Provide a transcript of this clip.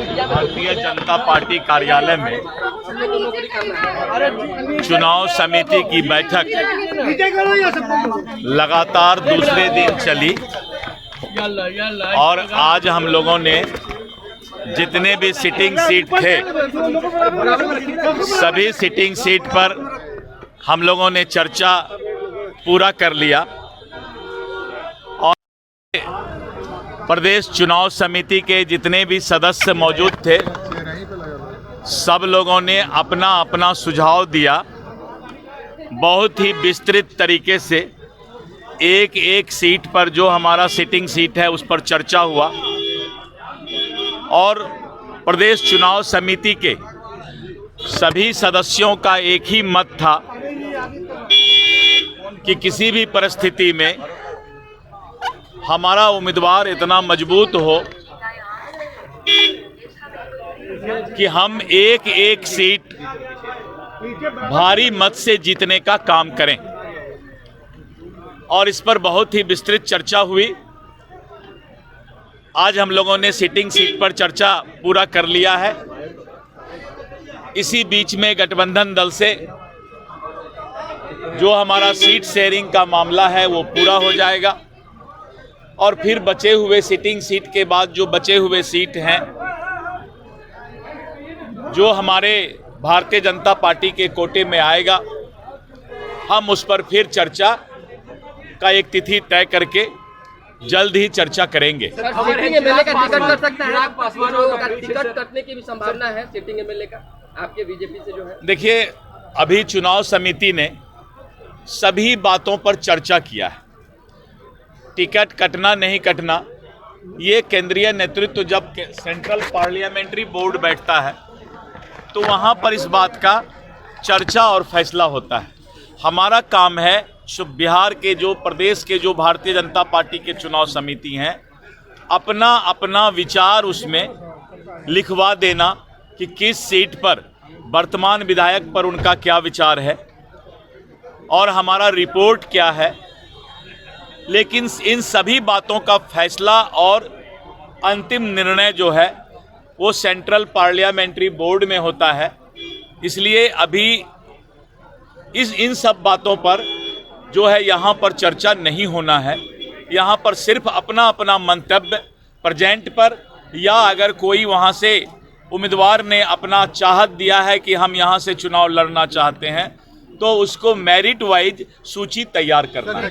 Bharatiya Janata party कार्यालय में चुनाव समिति की बैठक लगातार दूसरे दिन चली और आज हम लोगों ने जितने भी सिटिंग सीट थे सभी सिटिंग सीट पर हम लोगों ने चर्चा पूरा कर लिया और प्रदेश चुनाव समिति के जितने भी सदस्य मौजूद थे सब लोगों ने अपना अपना सुझाव दिया। बहुत ही विस्तृत तरीके से एक एक सीट पर जो हमारा सिटिंग सीट है उस पर चर्चा हुआ और प्रदेश चुनाव समिति के सभी सदस्यों का एक ही मत था कि किसी भी परिस्थिति में हमारा उम्मीदवार इतना मजबूत हो कि हम एक एक सीट भारी मत से जीतने का काम करें और इस पर बहुत ही विस्तृत चर्चा हुई। आज हम लोगों ने सिटिंग सीट पर चर्चा पूरा कर लिया है। इसी बीच में गठबंधन दल से जो हमारा सीट शेयरिंग का मामला है वो पूरा हो जाएगा और फिर बचे हुए सिटिंग सीट के बाद जो बचे हुए सीट हैं जो हमारे भारतीय जनता पार्टी के कोटे में आएगा हम उस पर फिर चर्चा का एक तिथि तय करके जल्द ही चर्चा करेंगे। सिटिंग एमएलए का टिकट कर सकता है, का टिकट कटने की भी संभावना है सिटिंग एमएलए का आपके बीजेपी से जो है। देखिए, अभी चुनाव समिति ने सभी बातों पर चर्चा किया है। टिकट कटना नहीं कटना ये केंद्रीय नेतृत्व जब सेंट्रल पार्लियामेंट्री बोर्ड बैठता है तो वहाँ पर इस बात का चर्चा और फैसला होता है। हमारा काम है बिहार के जो प्रदेश के जो भारतीय जनता पार्टी के चुनाव समिति हैं अपना अपना विचार उसमें लिखवा देना कि किस सीट पर वर्तमान विधायक पर उनका क्या विचार है और हमारा रिपोर्ट क्या है। लेकिन इन सभी बातों का फैसला और अंतिम निर्णय जो है वो सेंट्रल पार्लियामेंट्री बोर्ड में होता है। इसलिए अभी इन सब बातों पर जो है यहाँ पर चर्चा नहीं होना है। यहाँ पर सिर्फ अपना अपना मंतव्य प्रेजेंट पर या अगर कोई वहाँ से उम्मीदवार ने अपना चाहत दिया है कि हम यहाँ से चुनाव लड़ना चाहते हैं तो उसको मेरिट वाइज सूची तैयार करना है।